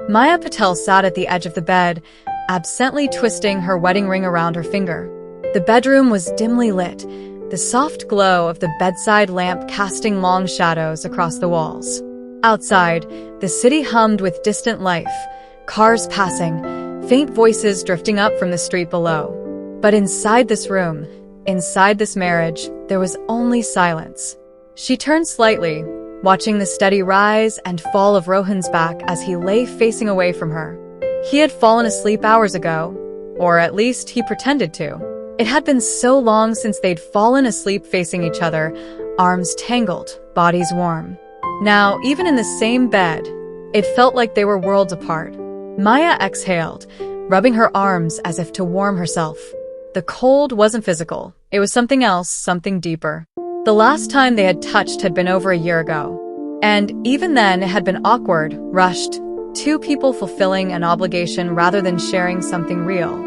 Maya Patel sat at the edge of the bed, absently twisting her wedding ring around her finger. The bedroom was dimly lit, the soft glow of the bedside lamp casting long shadows across the walls. Outside, the city hummed with distant life, cars passing, faint voices drifting up from the street below. But inside this room, inside this marriage, there was only silence. She turned slightly, watching the steady rise and fall of Rohan's back as he lay facing away from her. He had fallen asleep hours ago, or at least he pretended to. It had been so long since they'd fallen asleep facing each other, arms tangled, bodies warm. Now, even in the same bed, it felt like they were worlds apart. Maya exhaled, rubbing her arms as if to warm herself. The cold wasn't physical. It was something else, something deeper. The last time they had touched had been over a year ago. And even then, it had been awkward, rushed, two people fulfilling an obligation rather than sharing something real.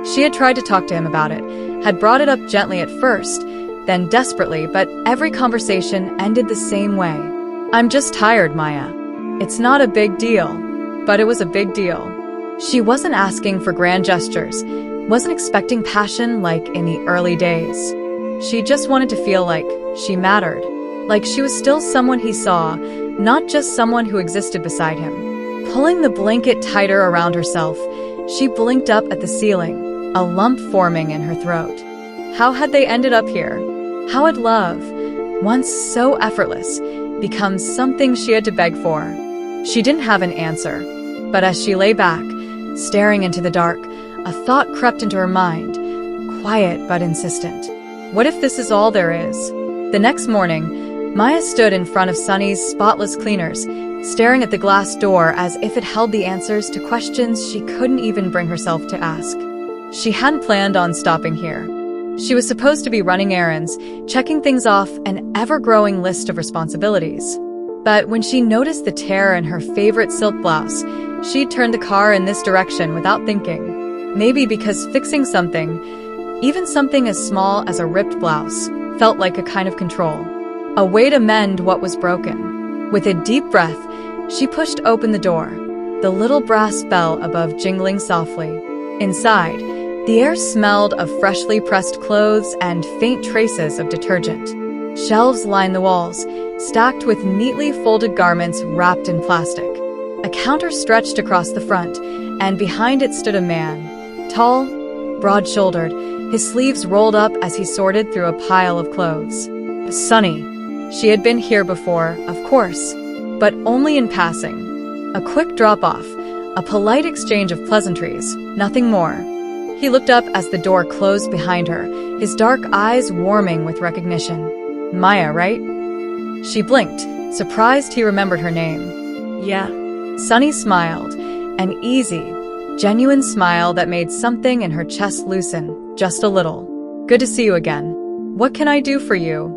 She had tried to talk to him about it, had brought it up gently at first, then desperately, but every conversation ended the same way. "I'm just tired, Maya. It's not a big deal." But it was a big deal. She wasn't asking for grand gestures, wasn't expecting passion like in the early days. She just wanted to feel like she mattered, like she was still someone he saw, not just someone who existed beside him. Pulling the blanket tighter around herself, she blinked up at the ceiling, a lump forming in her throat. How had they ended up here? How had love, once so effortless, become something she had to beg for? She didn't have an answer, but as she lay back, staring into the dark, a thought crept into her mind, quiet but insistent. What if this is all there is? The next morning, Maya stood in front of Sunny's spotless cleaners, staring at the glass door as if it held the answers to questions she couldn't even bring herself to ask. She hadn't planned on stopping here. She was supposed to be running errands, checking things off an ever-growing list of responsibilities. But when she noticed the tear in her favorite silk blouse, she turned the car in this direction without thinking. Maybe because fixing something, even something as small as a ripped blouse, felt like a kind of control. A way to mend what was broken. With a deep breath, she pushed open the door, the little brass bell above jingling softly. Inside, the air smelled of freshly pressed clothes and faint traces of detergent. Shelves lined the walls, stacked with neatly folded garments wrapped in plastic. A counter stretched across the front, and behind it stood a man. Tall, broad-shouldered, his sleeves rolled up as he sorted through a pile of clothes. Sunny. She had been here before, of course, but only in passing. A quick drop-off, a polite exchange of pleasantries, nothing more. He looked up as the door closed behind her, his dark eyes warming with recognition. Maya, right? She blinked, surprised he remembered her name. Yeah. Sunny smiled, an easy, genuine smile that made something in her chest loosen, just a little. Good to see you again. What can I do for you?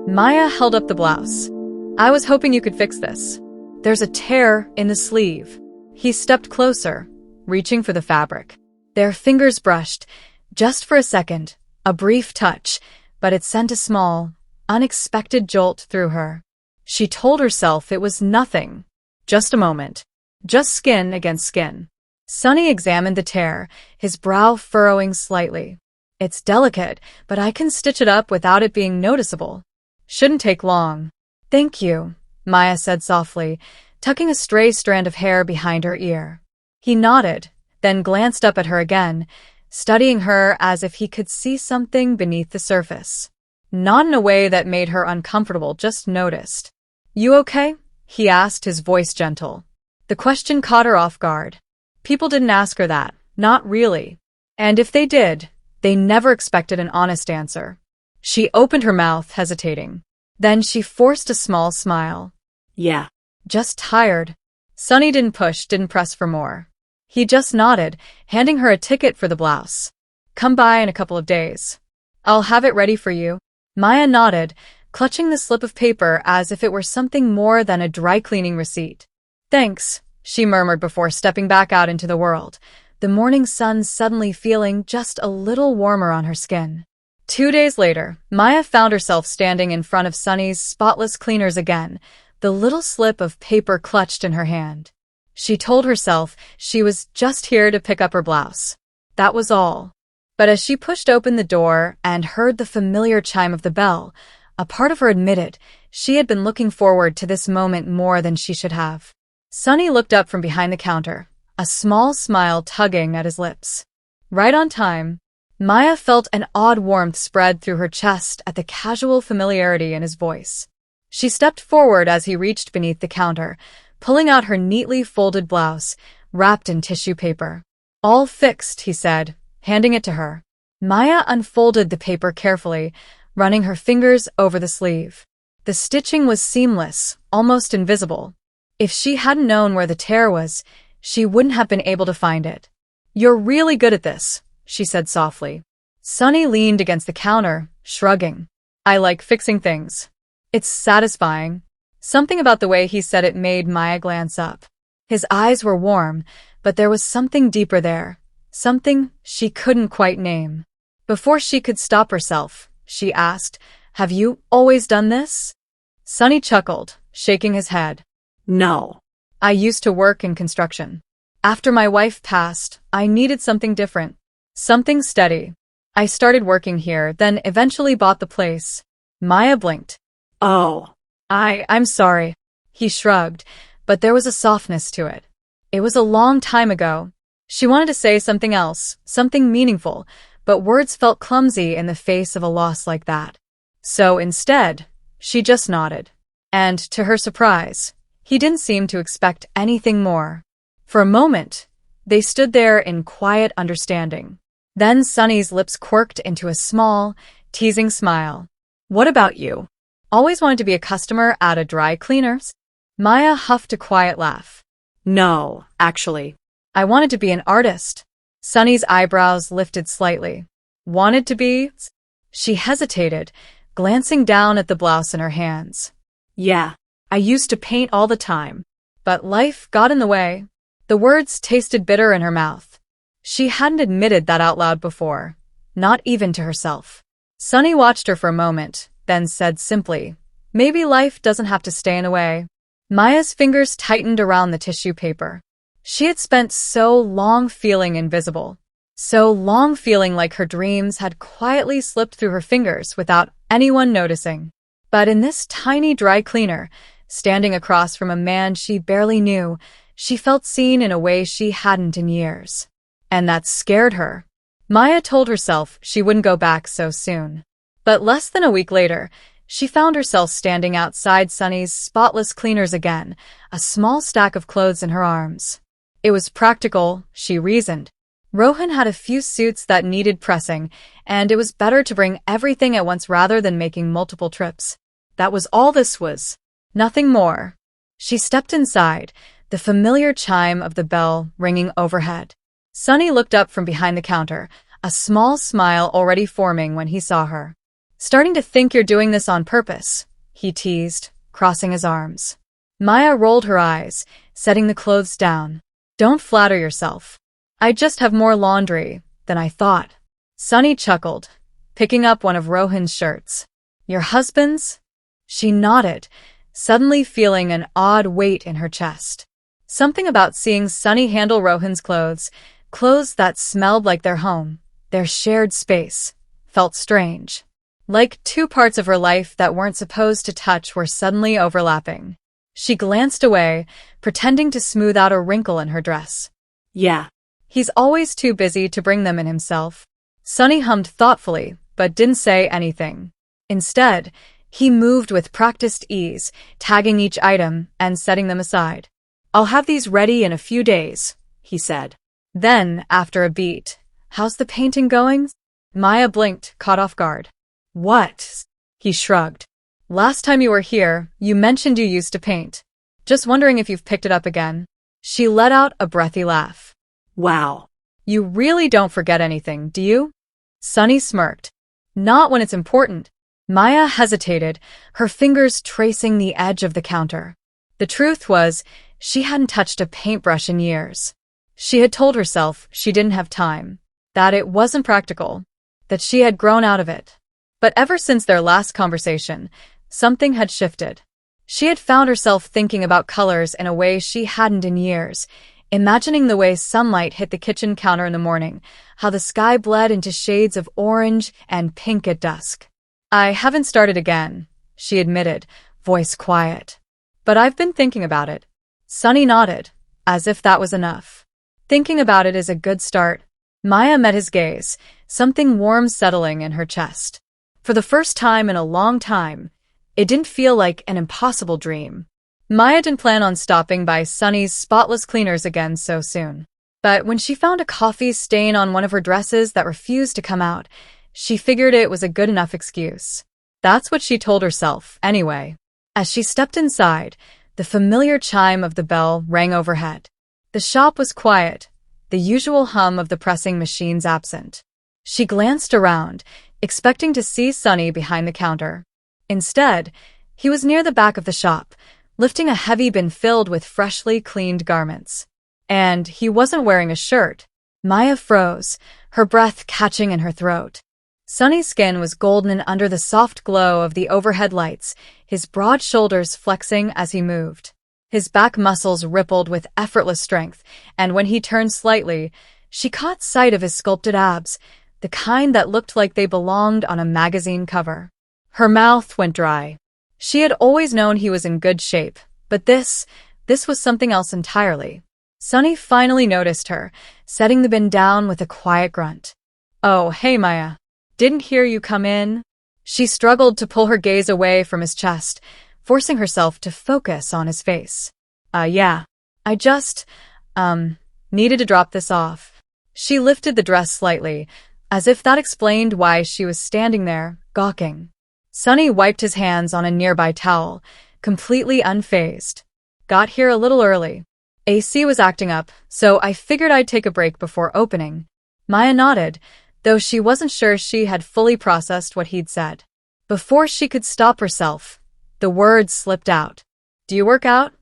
Maya held up the blouse. I was hoping you could fix this. There's a tear in the sleeve. He stepped closer, reaching for the fabric. Their fingers brushed, just for a second, a brief touch, but it sent a small, unexpected jolt through her. She told herself it was nothing. Just a moment. Just skin against skin. Sunny examined the tear, his brow furrowing slightly. It's delicate, but I can stitch it up without it being noticeable. Shouldn't take long. Thank you, Maya said softly, tucking a stray strand of hair behind her ear. He nodded, then glanced up at her again, studying her as if he could see something beneath the surface. Not in a way that made her uncomfortable, just noticed. You okay? He asked, his voice gentle. The question caught her off guard. People didn't ask her that, not really. And if they did, they never expected an honest answer. She opened her mouth, hesitating. Then she forced a small smile. Yeah. Just tired. Sunny didn't push, didn't press for more. He just nodded, handing her a ticket for the blouse. Come by in a couple of days. I'll have it ready for you. Maya nodded, clutching the slip of paper as if it were something more than a dry cleaning receipt. Thanks, she murmured before stepping back out into the world, the morning sun suddenly feeling just a little warmer on her skin. 2 days later, Maya found herself standing in front of Sunny's spotless cleaners again, the little slip of paper clutched in her hand. She told herself she was just here to pick up her blouse. That was all. But as she pushed open the door and heard the familiar chime of the bell, a part of her admitted she had been looking forward to this moment more than she should have. Sonny looked up from behind the counter, a small smile tugging at his lips. Right on time, Maya felt an odd warmth spread through her chest at the casual familiarity in his voice. She stepped forward as he reached beneath the counter, pulling out her neatly folded blouse, wrapped in tissue paper. "All fixed," he said, handing it to her. Maya unfolded the paper carefully, running her fingers over the sleeve. The stitching was seamless, almost invisible. If she hadn't known where the tear was, she wouldn't have been able to find it. "You're really good at this," she said softly. Sonny leaned against the counter, shrugging. "I like fixing things. It's satisfying." Something about the way he said it made Maya glance up. His eyes were warm, but there was something deeper there, something she couldn't quite name. Before she could stop herself, she asked, "Have you always done this?" Sonny chuckled, shaking his head. "No. I used to work in construction. After my wife passed, I needed something different. Something steady. I started working here, then eventually bought the place." Maya blinked. "Oh. I'm sorry." He shrugged, but there was a softness to it. It was a long time ago. She wanted to say something else, something meaningful, but words felt clumsy in the face of a loss like that. So instead, she just nodded. And to her surprise, he didn't seem to expect anything more. For a moment, they stood there in quiet understanding. Then Sonny's lips quirked into a small, teasing smile. "What about you? Always wanted to be a customer at a dry cleaner's?" Maya huffed a quiet laugh. "No, actually. I wanted to be an artist." Sonny's eyebrows lifted slightly. "Wanted to be?" She hesitated, glancing down at the blouse in her hands. "Yeah, I used to paint all the time, but life got in the way." The words tasted bitter in her mouth. She hadn't admitted that out loud before, not even to herself. Sonny watched her for a moment, then said simply, "Maybe life doesn't have to stay in the way." Maya's fingers tightened around the tissue paper. She had spent so long feeling invisible, so long feeling like her dreams had quietly slipped through her fingers without anyone noticing. But in this tiny dry cleaner, standing across from a man she barely knew, she felt seen in a way she hadn't in years. And that scared her. Maya told herself she wouldn't go back so soon. But less than a week later, she found herself standing outside Sonny's spotless cleaners again, a small stack of clothes in her arms. It was practical, she reasoned. Rohan had a few suits that needed pressing, and it was better to bring everything at once rather than making multiple trips. That was all this was. Nothing more. She stepped inside, the familiar chime of the bell ringing overhead. Sonny looked up from behind the counter, a small smile already forming when he saw her. "Starting to think you're doing this on purpose," he teased, crossing his arms. Maya rolled her eyes, setting the clothes down. "Don't flatter yourself. I just have more laundry than I thought." Sonny chuckled, picking up one of Rohan's shirts. "Your husband's?" She nodded, suddenly feeling an odd weight in her chest. Something about seeing Sonny handle Rohan's clothes that smelled like their home, their shared space, felt strange. Like two parts of her life that weren't supposed to touch were suddenly overlapping. She glanced away, pretending to smooth out a wrinkle in her dress. "Yeah. He's always too busy to bring them in himself." Sonny hummed thoughtfully, but didn't say anything. Instead, he moved with practiced ease, tagging each item and setting them aside. "I'll have these ready in a few days," he said. Then, after a beat, "How's the painting going?" Maya blinked, caught off guard. "What?" He shrugged. "Last time you were here, you mentioned you used to paint. Just wondering if you've picked it up again." She let out a breathy laugh. "Wow. You really don't forget anything, do you?" Sonny smirked. "Not when it's important." Maya hesitated, her fingers tracing the edge of the counter. The truth was, she hadn't touched a paintbrush in years. She had told herself she didn't have time, that it wasn't practical, that she had grown out of it. But ever since their last conversation, something had shifted. She had found herself thinking about colors in a way she hadn't in years, imagining the way sunlight hit the kitchen counter in the morning, how the sky bled into shades of orange and pink at dusk. "I haven't started again," she admitted, voice quiet. "But I've been thinking about it." Sunny nodded, as if that was enough. "Thinking about it is a good start." Maya met his gaze, something warm settling in her chest. For the first time in a long time, it didn't feel like an impossible dream. Maya didn't plan on stopping by Sunny's spotless cleaners again so soon. But when she found a coffee stain on one of her dresses that refused to come out, she figured it was a good enough excuse. That's what she told herself, anyway. As she stepped inside, the familiar chime of the bell rang overhead. The shop was quiet, the usual hum of the pressing machines absent. She glanced around, expecting to see Sunny behind the counter. Instead, he was near the back of the shop, lifting a heavy bin filled with freshly cleaned garments. And he wasn't wearing a shirt. Maya froze, her breath catching in her throat. Sunny's skin was golden under the soft glow of the overhead lights, his broad shoulders flexing as he moved. His back muscles rippled with effortless strength, and when he turned slightly, she caught sight of his sculpted abs, the kind that looked like they belonged on a magazine cover. Her mouth went dry. She had always known he was in good shape, but this was something else entirely. Sunny finally noticed her, setting the bin down with a quiet grunt. "Oh, hey Maya. Didn't hear you come in." She struggled to pull her gaze away from his chest, forcing herself to focus on his face. Yeah. I just, needed to drop this off." She lifted the dress slightly, as if that explained why she was standing there, gawking. Sunny wiped his hands on a nearby towel, completely unfazed. "Got here a little early. AC was acting up, so I figured I'd take a break before opening." Maya nodded, though she wasn't sure she had fully processed what he'd said. Before she could stop herself, the words slipped out. "Do you work out?"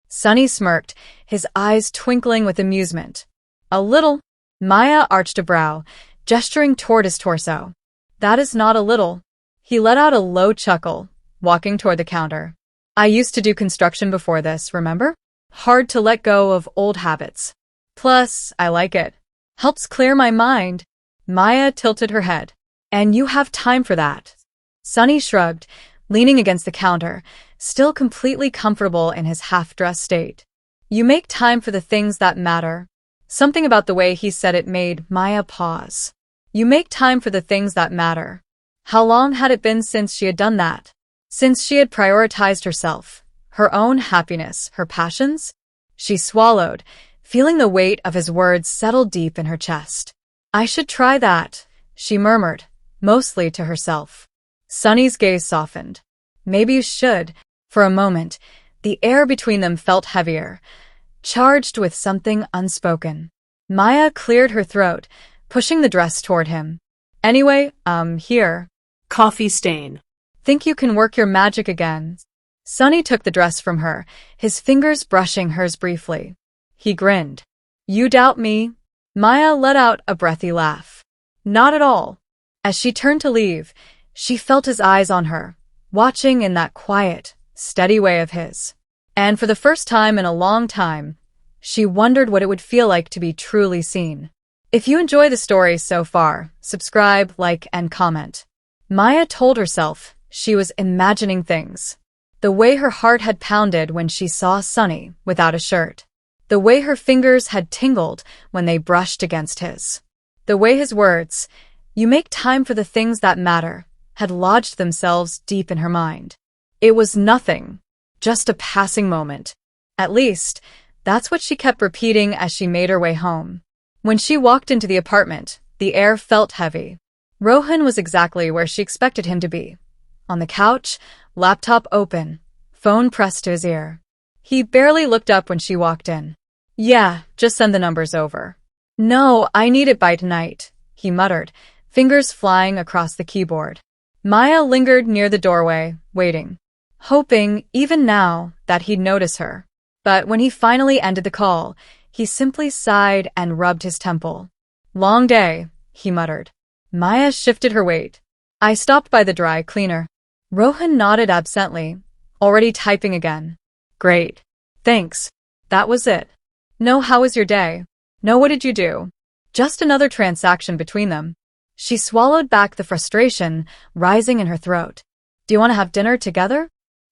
Sunny smirked, his eyes twinkling with amusement. "A little." Maya arched a brow, gesturing toward his torso. "That is not a little." He let out a low chuckle, walking toward the counter. "I used to do construction before this, remember? Hard to let go of old habits. Plus, I like it. Helps clear my mind." Maya tilted her head. "And you have time for that." Sunny shrugged, leaning against the counter, still completely comfortable in his half-dressed state. "You make time for the things that matter." Something about the way he said it made Maya pause. "You make time for the things that matter." How long had it been since she had done that? Since she had prioritized herself, her own happiness, her passions? She swallowed, feeling the weight of his words settle deep in her chest. "I should try that," she murmured, mostly to herself. Sunny's gaze softened. "Maybe you should." For a moment, the air between them felt heavier, charged with something unspoken. Maya cleared her throat, pushing the dress toward him. "Anyway, here." Coffee stain. "Think you can work your magic again?" Sunny took the dress from her, his fingers brushing hers briefly. He grinned. "You doubt me?" Maya let out a breathy laugh. "Not at all." As she turned to leave, she felt his eyes on her, watching in that quiet, steady way of his. And for the first time in a long time, she wondered what it would feel like to be truly seen. If you enjoy the story so far, subscribe, like, and comment. Maya told herself she was imagining things. The way her heart had pounded when she saw Sunny without a shirt. The way her fingers had tingled when they brushed against his. The way his words, "You make time for the things that matter," had lodged themselves deep in her mind. It was nothing, just a passing moment. At least, that's what she kept repeating as she made her way home. When she walked into the apartment, the air felt heavy. Rohan was exactly where she expected him to be. On the couch, laptop open, phone pressed to his ear. He barely looked up when she walked in. "Yeah, just send the numbers over." "No, I need it by tonight," he muttered, fingers flying across the keyboard. Maya lingered near the doorway, waiting, hoping, even now, that he'd notice her. But when he finally ended the call, he simply sighed and rubbed his temple. "Long day," he muttered. Maya shifted her weight. "I stopped by the dry cleaner." Rohan nodded absently, Already typing again. Great. Thanks. That was it. No, how was your day? No, what did you do? Just another transaction between them. She swallowed back the frustration rising in her throat. Do you want to have dinner together?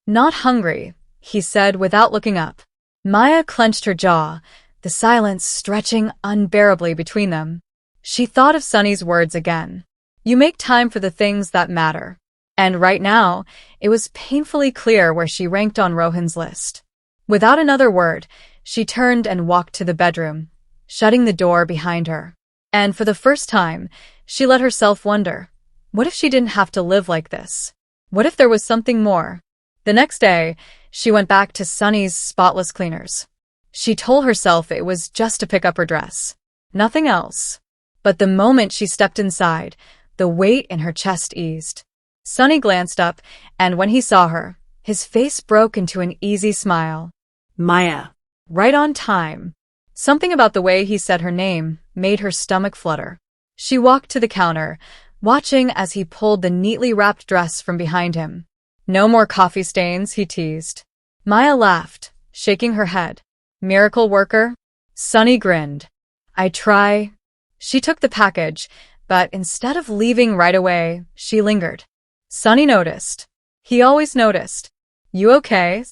Not hungry, he said without looking up. Maya clenched her jaw, the silence stretching unbearably between them. She thought of Sunny's words again. You make time for the things that matter. And right now, it was painfully clear where she ranked on Rohan's list. Without another word, she turned and walked to the bedroom, shutting the door behind her. And for the first time, she let herself wonder, what if she didn't have to live like this? What if there was something more? The next day, she went back to Sunny's spotless cleaners. She told herself it was just to pick up her dress. Nothing else. But the moment she stepped inside, the weight in her chest eased. Sunny glanced up, and when he saw her, his face broke into an easy smile. Maya. Right on time. Something about the way he said her name made her stomach flutter. She walked to the counter, watching as he pulled the neatly wrapped dress from behind him. No more coffee stains, he teased. Maya laughed, shaking her head. Miracle worker? Sunny grinned. I try. She took the package, but instead of leaving right away, she lingered. Sunny noticed. He always noticed. You okay?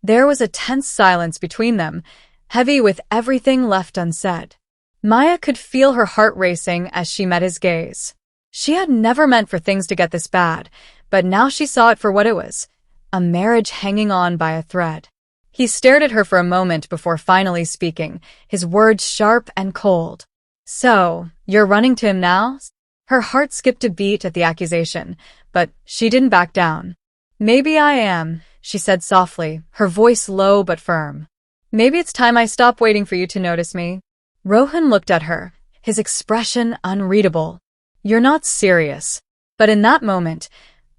There was a tense silence between them, heavy with everything left unsaid. Maya could feel her heart racing as she met his gaze. She had never meant for things to get this bad, but now she saw it for what it was, a marriage hanging on by a thread. He stared at her for a moment before finally speaking, his words sharp and cold. So, you're running to him now? Her heart skipped a beat at the accusation, but she didn't back down. Maybe I am, she said softly, her voice low but firm. Maybe it's time I stop waiting for you to notice me. Rohan looked at her, his expression unreadable. You're not serious. But in that moment,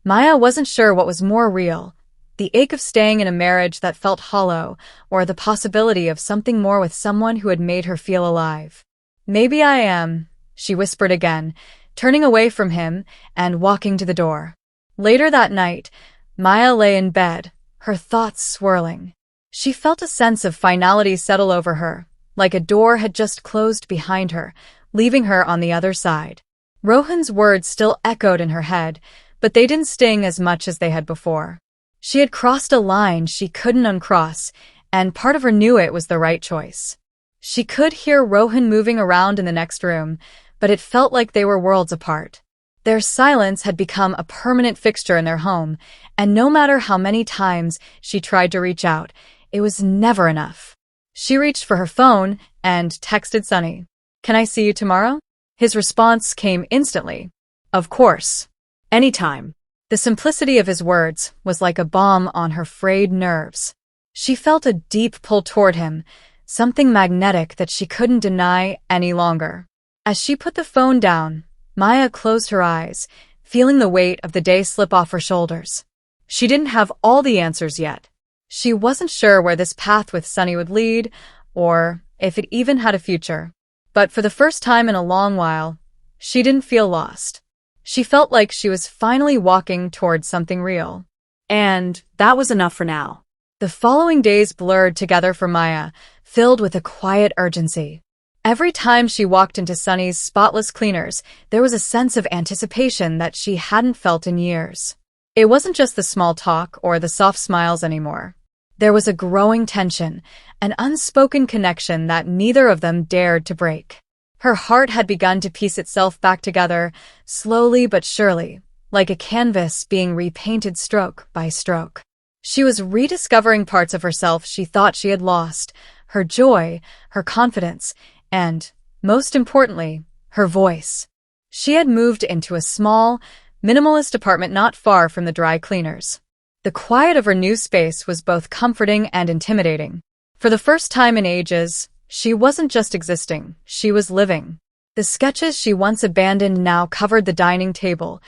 Maya wasn't sure what was more real, the ache of staying in a marriage that felt hollow, or the possibility of something more with someone who had made her feel alive. Maybe I am, she whispered again, turning away from him and walking to the door. Later that night, Maya lay in bed, her thoughts swirling. She felt a sense of finality settle over her, like a door had just closed behind her, leaving her on the other side. Rohan's words still echoed in her head, but they didn't sting as much as they had before. She had crossed a line she couldn't uncross, and part of her knew it was the right choice. She could hear Rohan moving around in the next room, but it felt like they were worlds apart. Their silence had become a permanent fixture in their home, and no matter how many times she tried to reach out, it was never enough. She reached for her phone and texted Sunny. Can I see you tomorrow? His response came instantly. Of course. Anytime. The simplicity of his words was like a balm on her frayed nerves. She felt a deep pull toward him, something magnetic that she couldn't deny any longer. As she put the phone down, Maya closed her eyes, feeling the weight of the day slip off her shoulders. She didn't have all the answers yet. She wasn't sure where this path with Sunny would lead, or if it even had a future. But for the first time in a long while, she didn't feel lost. She felt like she was finally walking towards something real. And that was enough for now. The following days blurred together for Maya, filled with a quiet urgency. Every time she walked into Sunny's spotless cleaners, there was a sense of anticipation that she hadn't felt in years. It wasn't just the small talk or the soft smiles anymore. There was a growing tension, an unspoken connection that neither of them dared to break. Her heart had begun to piece itself back together, slowly but surely, like a canvas being repainted stroke by stroke. She was rediscovering parts of herself she thought she had lost, her joy, her confidence, and, most importantly, her voice. She had moved into a small, minimalist apartment not far from the dry cleaners. The quiet of her new space was both comforting and intimidating. For the first time in ages, she wasn't just existing, she was living. The sketches she once abandoned now covered the dining table,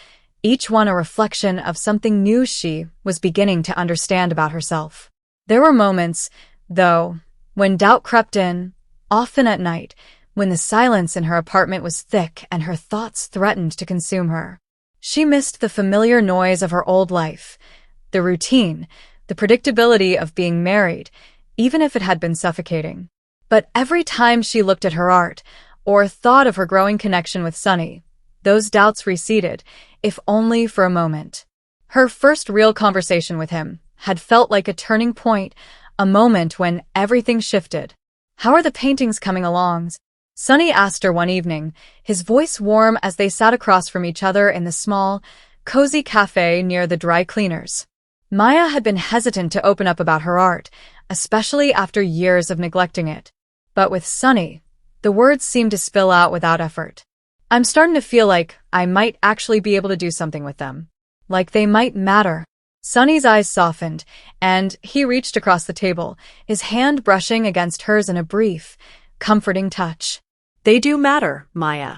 each one a reflection of something new she was beginning to understand about herself. There were moments, though, when doubt crept in, often at night, when the silence in her apartment was thick and her thoughts threatened to consume her. She missed the familiar noise of her old life, the routine, the predictability of being married, even if it had been suffocating. But every time she looked at her art, or thought of her growing connection with Sonny, those doubts receded, if only for a moment. Her first real conversation with him had felt like a turning point, a moment when everything shifted. "How are the paintings coming along?" Sonny asked her one evening, his voice warm as they sat across from each other in the small, cozy cafe near the dry cleaners. Maya had been hesitant to open up about her art, especially after years of neglecting it. But with Sonny, the words seemed to spill out without effort. "I'm starting to feel like I might actually be able to do something with them. Like they might matter." Sonny's eyes softened, and he reached across the table, his hand brushing against hers in a brief, comforting touch. "They do matter, Maya.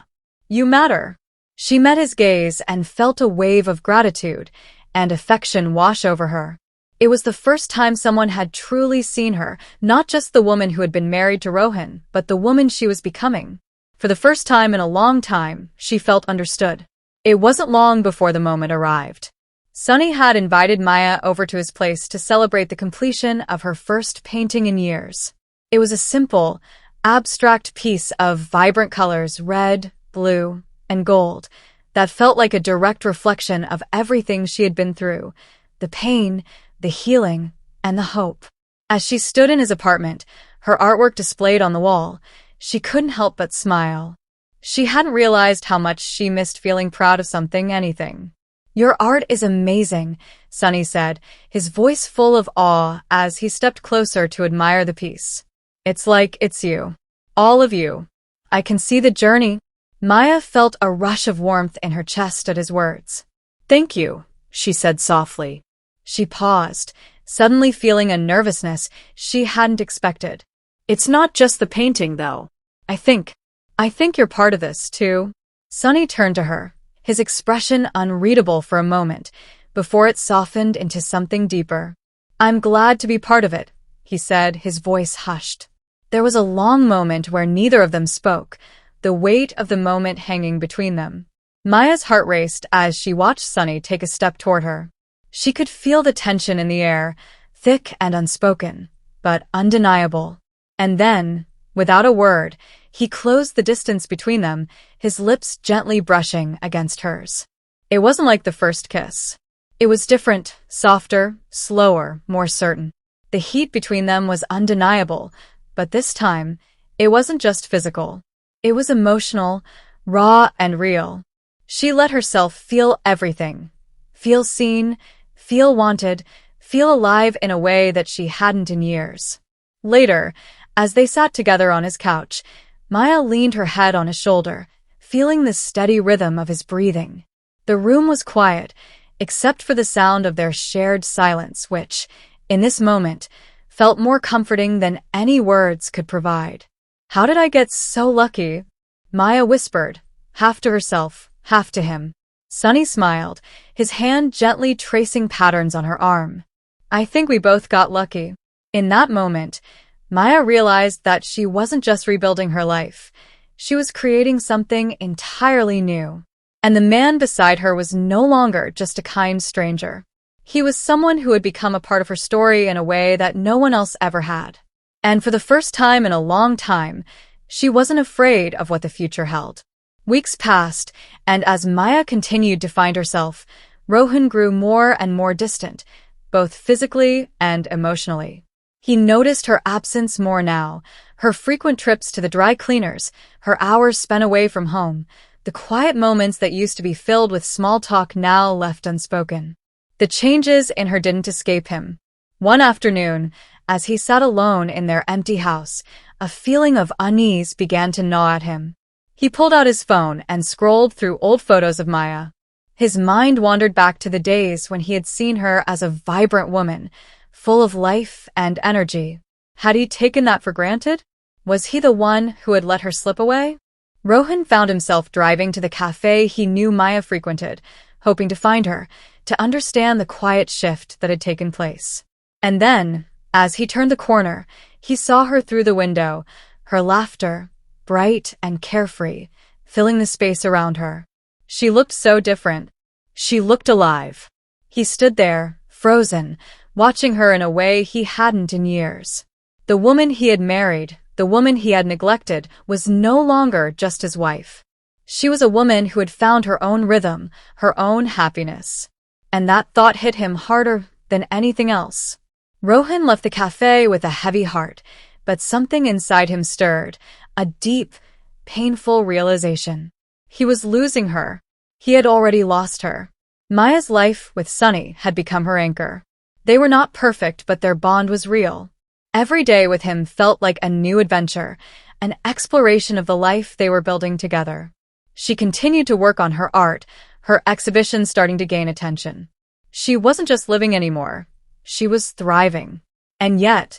"You matter." She met his gaze and felt a wave of gratitude and affection wash over her. It was the first time someone had truly seen her, not just the woman who had been married to Rohan, but the woman she was becoming. For the first time in a long time, she felt understood. It wasn't long before the moment arrived. Sonny had invited Maya over to his place to celebrate the completion of her first painting in years. It was a simple, abstract piece of vibrant colors, red, blue, and gold, that felt like a direct reflection of everything she had been through, the pain, the healing, and the hope. As she stood in his apartment, her artwork displayed on the wall, she couldn't help but smile. She hadn't realized how much she missed feeling proud of something, anything. "Your art is amazing," Sonny said, his voice full of awe as he stepped closer to admire the piece. "It's like it's you. All of you. I can see the journey." Maya felt a rush of warmth in her chest at his words. "Thank you," she said softly. She paused, suddenly feeling a nervousness she hadn't expected. "It's not just the painting, though. I think you're part of this, too." Sonny turned to her, his expression unreadable for a moment, before it softened into something deeper. "I'm glad to be part of it," he said, his voice hushed. There was a long moment where neither of them spoke, the weight of the moment hanging between them. Maya's heart raced as she watched Sonny take a step toward her. She could feel the tension in the air, thick and unspoken, but undeniable. And then, without a word, he closed the distance between them, his lips gently brushing against hers. It wasn't like the first kiss. It was different, softer, slower, more certain. The heat between them was undeniable, but this time, it wasn't just physical. It was emotional, raw and real. She let herself feel everything. Feel seen, feel wanted, feel alive in a way that she hadn't in years. Later, as they sat together on his couch, Maya leaned her head on his shoulder, feeling the steady rhythm of his breathing. The room was quiet, except for the sound of their shared silence, which, in this moment, felt more comforting than any words could provide. "How did I get so lucky?" Maya whispered, half to herself, half to him. Sonny smiled, his hand gently tracing patterns on her arm. "I think we both got lucky." In that moment, Maya realized that she wasn't just rebuilding her life. She was creating something entirely new. And the man beside her was no longer just a kind stranger. He was someone who had become a part of her story in a way that no one else ever had. And for the first time in a long time, she wasn't afraid of what the future held. Weeks passed, and as Maya continued to find herself, Rohan grew more and more distant, both physically and emotionally. He noticed her absence more now, her frequent trips to the dry cleaners, her hours spent away from home, the quiet moments that used to be filled with small talk now left unspoken. The changes in her didn't escape him. One afternoon, as he sat alone in their empty house, a feeling of unease began to gnaw at him. He pulled out his phone and scrolled through old photos of Maya. His mind wandered back to the days when he had seen her as a vibrant woman, full of life and energy. Had he taken that for granted? Was he the one who had let her slip away? Rohan found himself driving to the cafe he knew Maya frequented, hoping to find her, to understand the quiet shift that had taken place. And then, as he turned the corner, he saw her through the window, her laughter, bright and carefree, filling the space around her. She looked so different. She looked alive. He stood there, frozen, watching her in a way he hadn't in years. The woman he had married, the woman he had neglected, was no longer just his wife. She was a woman who had found her own rhythm, her own happiness. And that thought hit him harder than anything else. Rohan left the cafe with a heavy heart, but something inside him stirred, a deep, painful realization. He was losing her. He had already lost her. Maya's life with Sunny had become her anchor. They were not perfect, but their bond was real. Every day with him felt like a new adventure, an exploration of the life they were building together. She continued to work on her art, her exhibition starting to gain attention. She wasn't just living anymore. She was thriving. And yet,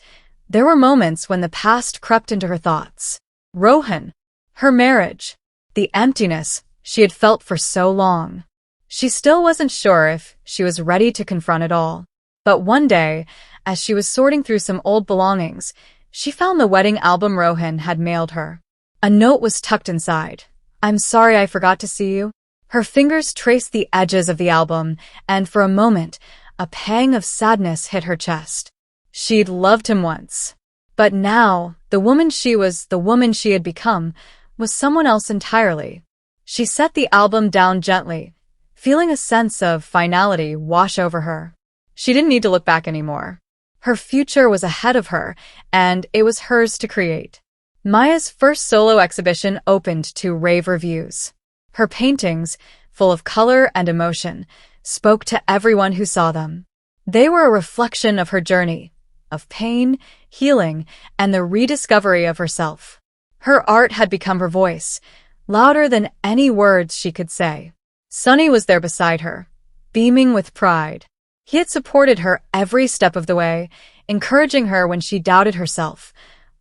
there were moments when the past crept into her thoughts. Rohan, her marriage, the emptiness she had felt for so long. She still wasn't sure if she was ready to confront it all. But one day, as she was sorting through some old belongings, she found the wedding album Rohan had mailed her. A note was tucked inside. "I'm sorry I forgot to see you." Her fingers traced the edges of the album, and for a moment, a pang of sadness hit her chest. She'd loved him once. But now, the woman she had become, was someone else entirely. She set the album down gently, feeling a sense of finality wash over her. She didn't need to look back anymore. Her future was ahead of her, and it was hers to create. Maya's first solo exhibition opened to rave reviews. Her paintings, full of color and emotion, spoke to everyone who saw them. They were a reflection of her journey, of pain, healing, and the rediscovery of herself. Her art had become her voice, louder than any words she could say. Sunny was there beside her, beaming with pride. He had supported her every step of the way, encouraging her when she doubted herself,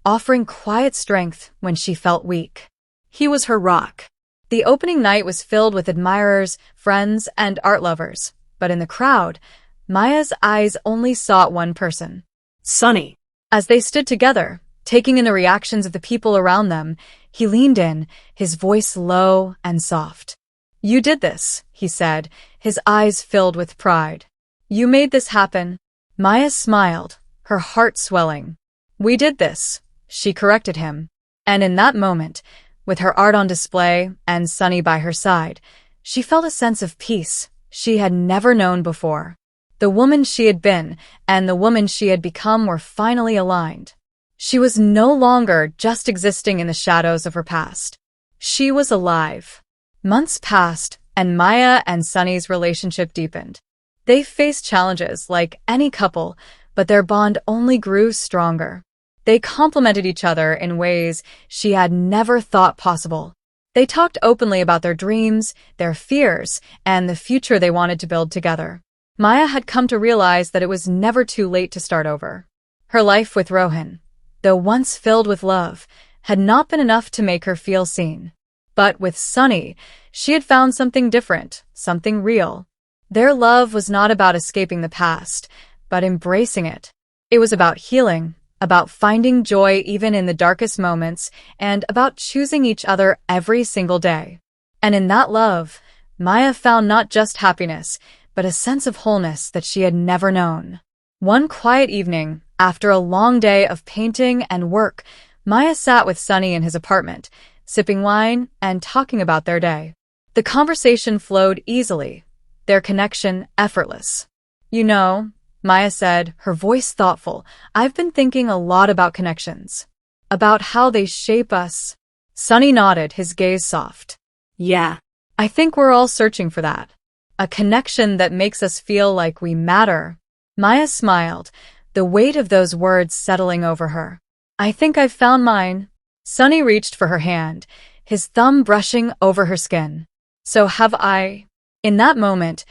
offering quiet strength when she felt weak. He was her rock. The opening night was filled with admirers, friends, and art lovers, but in the crowd, Maya's eyes only saw one person. Sunny. As they stood together, taking in the reactions of the people around them, he leaned in, his voice low and soft. "You did this," he said, his eyes filled with pride. "You made this happen." Maya smiled, her heart swelling. "We did this," she corrected him. And in that moment, with her art on display and Sunny by her side, she felt a sense of peace she had never known before. The woman she had been and the woman she had become were finally aligned. She was no longer just existing in the shadows of her past. She was alive. Months passed, and Maya and Sunny's relationship deepened. They faced challenges like any couple, but their bond only grew stronger. They complemented each other in ways she had never thought possible. They talked openly about their dreams, their fears, and the future they wanted to build together. Maya had come to realize that it was never too late to start over. Her life with Rohan, though once filled with love, had not been enough to make her feel seen. But with Sunny, she had found something different, something real. Their love was not about escaping the past, but embracing it. It was about healing, about finding joy even in the darkest moments, and about choosing each other every single day. And in that love, Maya found not just happiness, but a sense of wholeness that she had never known. One quiet evening, after a long day of painting and work, Maya sat with Sunny in his apartment, sipping wine and talking about their day. The conversation flowed easily, their connection effortless. "You know," Maya said, her voice thoughtful, "I've been thinking a lot about connections. About how they shape us." Sunny nodded, his gaze soft. "Yeah. "I think we're all searching for that. A connection that makes us feel like we matter." Maya smiled, the weight of those words settling over her. "I think I've found mine." Sunny reached for her hand, his thumb brushing over her skin. "So have I." In that moment,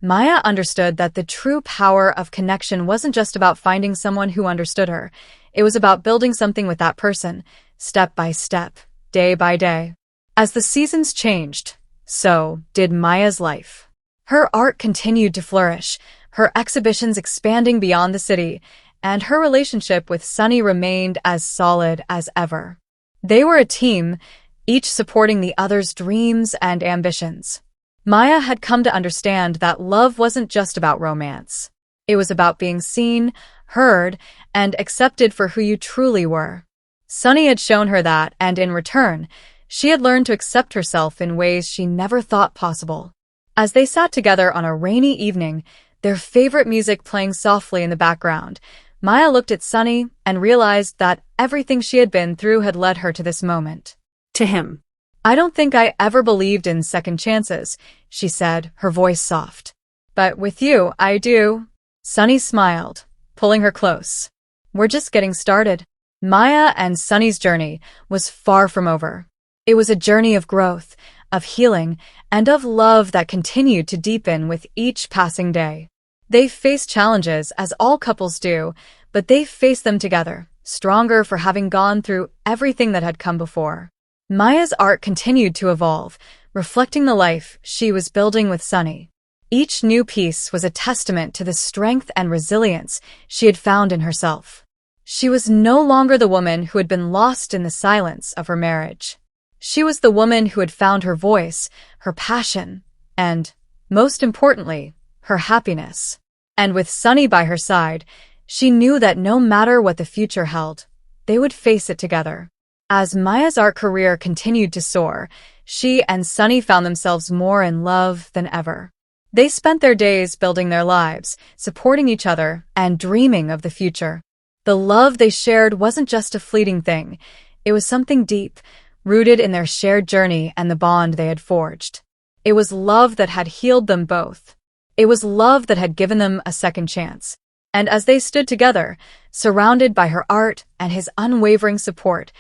Maya understood that the true power of connection wasn't just about finding someone who understood her. It was about building something with that person, step by step, day by day. As the seasons changed, so did Maya's life. Her art continued to flourish, her exhibitions expanding beyond the city, and her relationship with Sunny remained as solid as ever. They were a team, each supporting the other's dreams and ambitions. Maya had come to understand that love wasn't just about romance. It was about being seen, heard, and accepted for who you truly were. Sunny had shown her that, and in return, she had learned to accept herself in ways she never thought possible. As they sat together on a rainy evening, their favorite music playing softly in the background, Maya looked at Sunny and realized that everything she had been through had led her to this moment. To him. "I don't think I ever believed in second chances," she said, her voice soft. "But with you, I do." Sunny smiled, pulling her close. "We're just getting started." Maya and Sunny's journey was far from over. It was a journey of growth, of healing, and of love that continued to deepen with each passing day. They faced challenges, as all couples do, but they faced them together, stronger for having gone through everything that had come before. Maya's art continued to evolve, reflecting the life she was building with Sunny. Each new piece was a testament to the strength and resilience she had found in herself. She was no longer the woman who had been lost in the silence of her marriage. She was the woman who had found her voice, her passion, and, most importantly, her happiness. And with Sunny by her side, she knew that no matter what the future held, they would face it together. As Maya's art career continued to soar, she and Sunny found themselves more in love than ever. They spent their days building their lives, supporting each other, and dreaming of the future. The love they shared wasn't just a fleeting thing. It was something deep, rooted in their shared journey and the bond they had forged. It was love that had healed them both. It was love that had given them a second chance. And as they stood together, surrounded by her art and his unwavering support,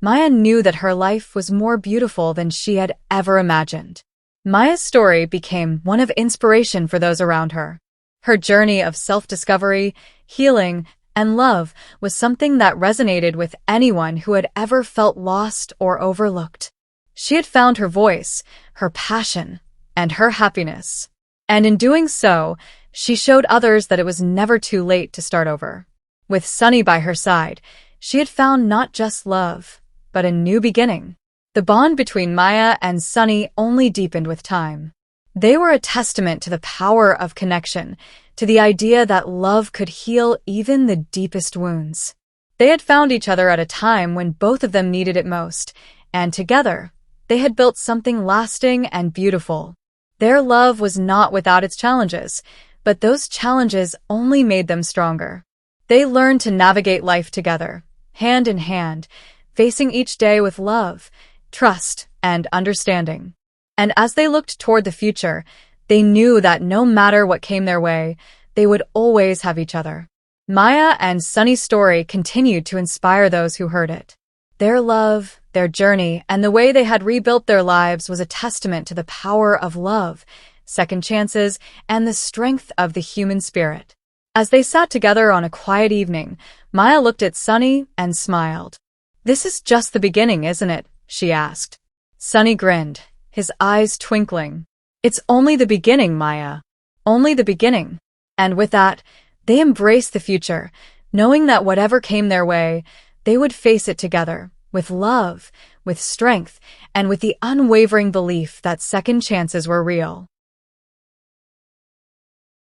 Maya knew that her life was more beautiful than she had ever imagined. Maya's story became one of inspiration for those around her. Her journey of self-discovery, healing, and love was something that resonated with anyone who had ever felt lost or overlooked. She had found her voice, her passion, and her happiness. And in doing so, she showed others that it was never too late to start over. With Sunny by her side, she had found not just love, but a new beginning. The bond between Maya and Sunny only deepened with time. They were a testament to the power of connection, to the idea that love could heal even the deepest wounds. They had found each other at a time when both of them needed it most, and together, they had built something lasting and beautiful. Their love was not without its challenges, but those challenges only made them stronger. They learned to navigate life together, hand in hand, facing each day with love, trust, and understanding. And as they looked toward the future, they knew that no matter what came their way, they would always have each other. Maya and Sunny's story continued to inspire those who heard it. Their love, their journey, and the way they had rebuilt their lives was a testament to the power of love, second chances, and the strength of the human spirit. As they sat together on a quiet evening, Maya looked at Sunny and smiled. "This is just the beginning, isn't it?" she asked. Sunny grinned, his eyes twinkling. "It's only the beginning, Maya. Only the beginning." And with that, they embraced the future, knowing that whatever came their way, they would face it together, with love, with strength, and with the unwavering belief that second chances were real.